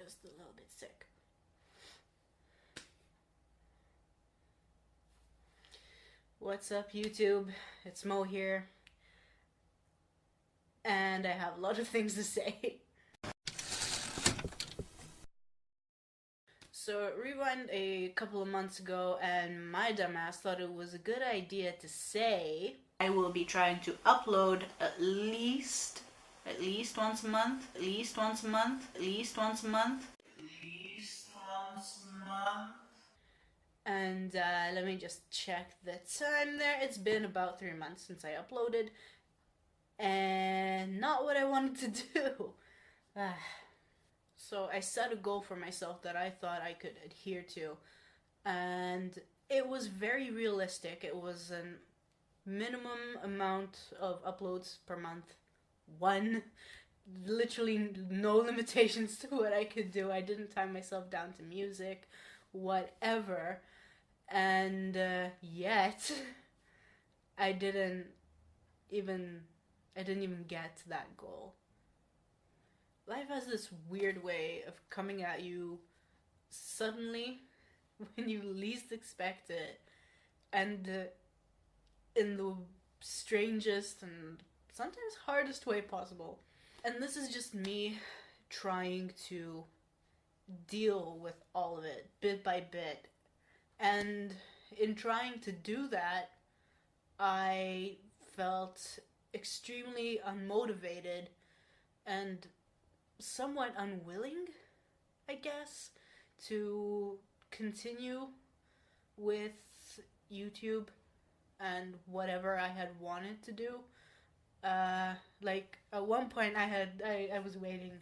just a little bit sick. What's up, YouTube? It's Mo here, and I have a lot of things to say. So, rewind a couple of months ago, and my dumbass thought it was a good idea to say I will be trying to upload at least once a month, at least once a month, at least once a month, at least once a month. And let me just check the time there. It's been about 3 months since I uploaded, and not what I wanted to do. So I set a goal for myself that I thought I could adhere to, and it was very realistic. It was a minimum amount of uploads per month. One. Literally no limitations to what I could do. I didn't tie myself down to music, whatever. And yet I didn't even get to that goal. Life has this weird way of coming at you suddenly when you least expect it, and in the strangest and sometimes hardest way possible. And this is just me trying to deal with all of it bit by bit. And in trying to do that, I felt extremely unmotivated and somewhat unwilling, I guess, to continue with YouTube and whatever I had wanted to do. Like at one point I was waiting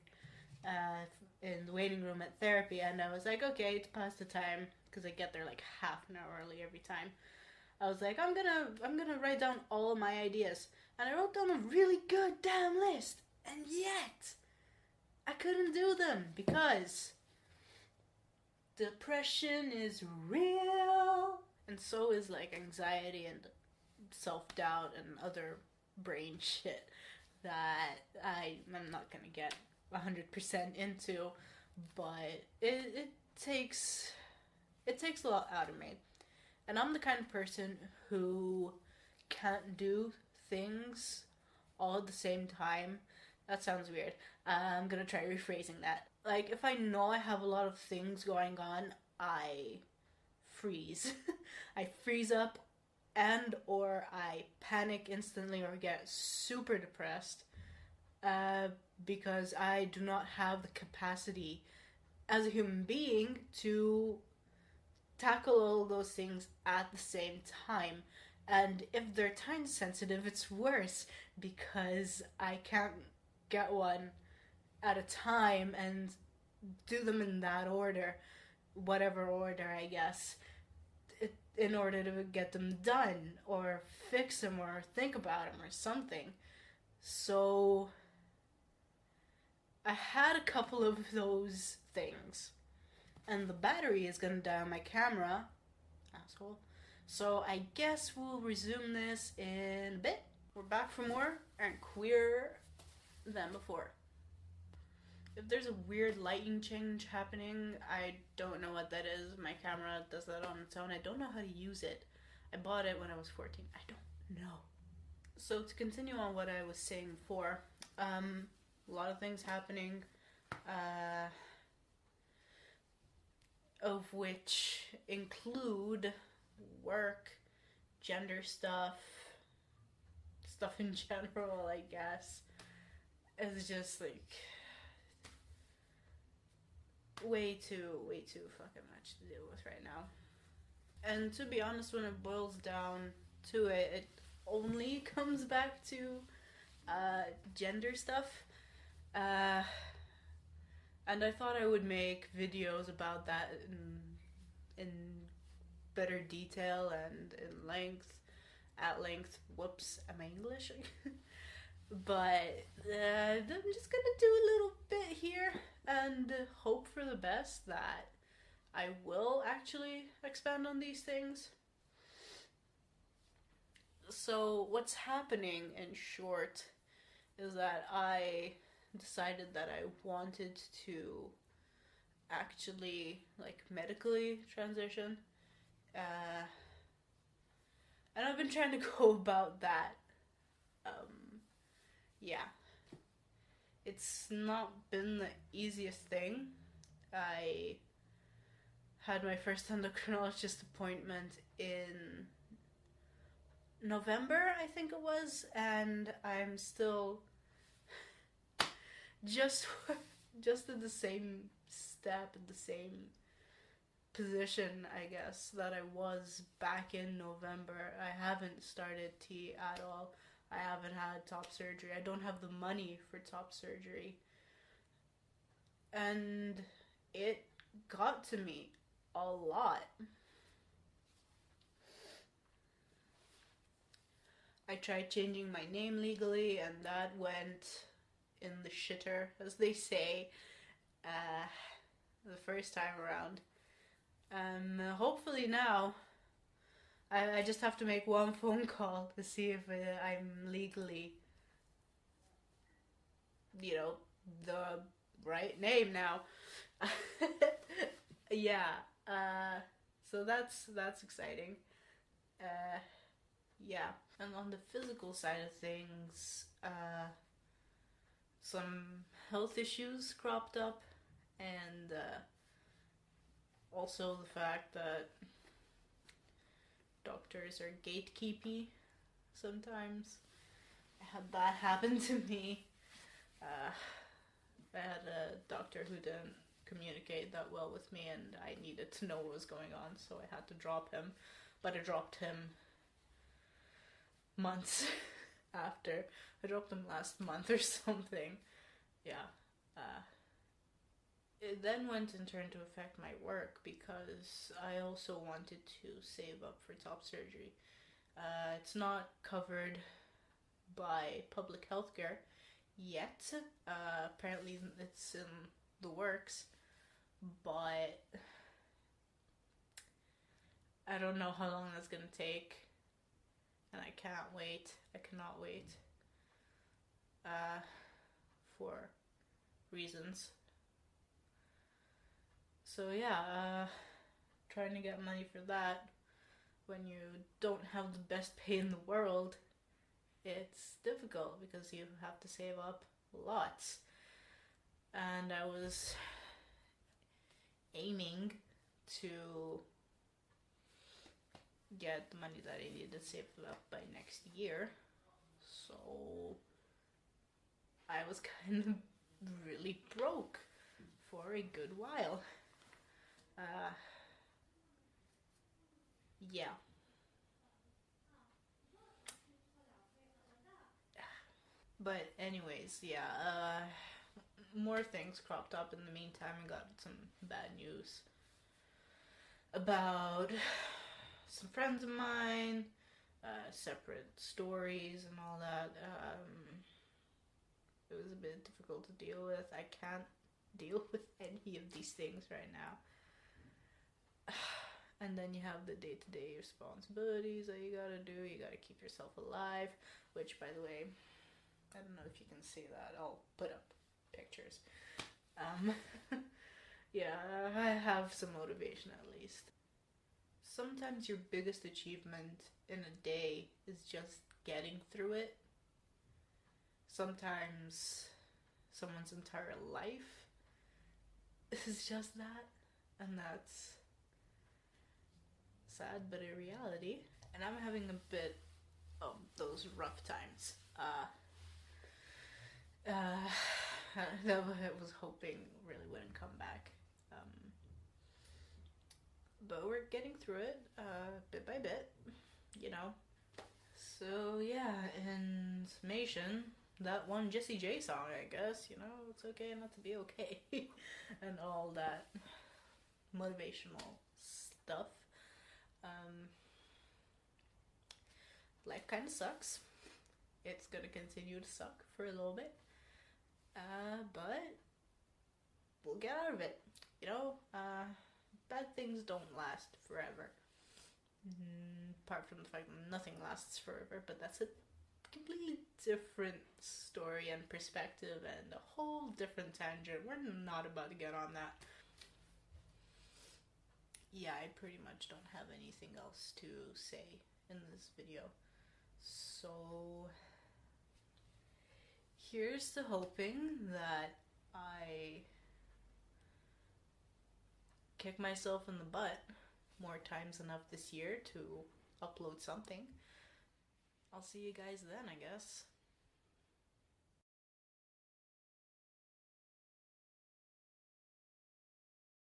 in the waiting room at therapy, and I was like, okay, to pass the time, because I get there like half an hour early every time. I was like, I'm gonna write down all of my ideas, and I wrote down a really good damn list, and yet I couldn't do them because depression is real, and so is like anxiety and self-doubt and other brain shit that I'm not gonna get 100% into, but it takes a lot out of me. And I'm the kind of person who can't do things all at the same time. That sounds weird. I'm gonna try rephrasing that. Like, if I know I have a lot of things going on, I freeze. I freeze up, and or I panic instantly or get super depressed because I do not have the capacity as a human being to tackle all those things at the same time. And if they're time sensitive, it's worse because I can't get one at a time and do them in that order, whatever order, I guess, in order to get them done or fix them or think about them or something. So I had a couple of those things, and the battery is gonna die on my camera, asshole. So I guess we'll resume this in a bit. We're back for more and queerer than before. If there's a weird lighting change happening, I don't know what that is. My camera does that on its own. I don't know how to use it. I bought it when I was 14. I don't know. So to continue on what I was saying before, a lot of things happening, of which include work, gender stuff in general, I guess. It's just like way too fucking much to deal with right now. And to be honest, when it boils down to it, it only comes back to gender stuff. And I thought I would make videos about that in better detail and in length, at length. Whoops, am I English? But I'm just gonna do a little bit here and hope for the best that I will actually expand on these things. So what's happening in short is that I decided that I wanted to actually like medically transition. Uh, and I've been trying to go about that. Yeah, it's not been the easiest thing. I had my first endocrinologist appointment in November, I think it was, and I'm still just just in the same step, in the same position, I guess, that I was back in November. I haven't started T at all. I haven't had top surgery. I don't have the money for top surgery. And it got to me a lot. I tried changing my name legally, and that went in the shitter, as they say, uh, the first time around. Hopefully now, I just have to make one phone call to see if I'm legally, you know, the right name now. Yeah. So that's exciting. Uh, yeah. And on the physical side of things, some health issues cropped up, and also the fact that doctors are gatekeepy sometimes. I had that happen to me. I had a doctor who didn't communicate that well with me, and I needed to know what was going on, so I had to drop him. But I dropped him months after. I dropped him last month or something. Yeah. It then went in turn to affect my work because I also wanted to save up for top surgery. It's not covered by public healthcare yet. Apparently, it's in the works, but I don't know how long that's gonna take, and I can't wait. I cannot wait. For reasons. So yeah, trying to get money for that when you don't have the best pay in the world, it's difficult because you have to save up lots. And I was aiming to get the money that I needed to save up by next year. So I was kind of really broke for a good while. Yeah. But anyways, yeah, more things cropped up in the meantime. I got some bad news about some friends of mine, separate stories and all that. It was a bit difficult to deal with. I can't deal with any of these things right now. And then you have the day-to-day responsibilities that you gotta do. You gotta keep yourself alive, which, by the way, I don't know if you can see that. I'll put up pictures. Yeah, I have some motivation at least. Sometimes your biggest achievement in a day is just getting through it. Sometimes someone's entire life is just that, and that's sad but a reality. And I'm having a bit of those rough times. That I was hoping really wouldn't come back. But we're getting through it, bit by bit, you know. So yeah, in summation, that one Jessie J song, I guess, you know, it's okay not to be okay, and all that motivational stuff. Life kind of sucks. It's gonna continue to suck for a little bit, but we'll get out of it. You know, bad things don't last forever. Apart from the fact that nothing lasts forever, but that's a completely different story and perspective and a whole different tangent. We're not about to get on that. yeah, I pretty much don't have anything else to say in this video. So here's to hoping that I kick myself in the butt more times enough this year to upload something. I'll see you guys then, I guess.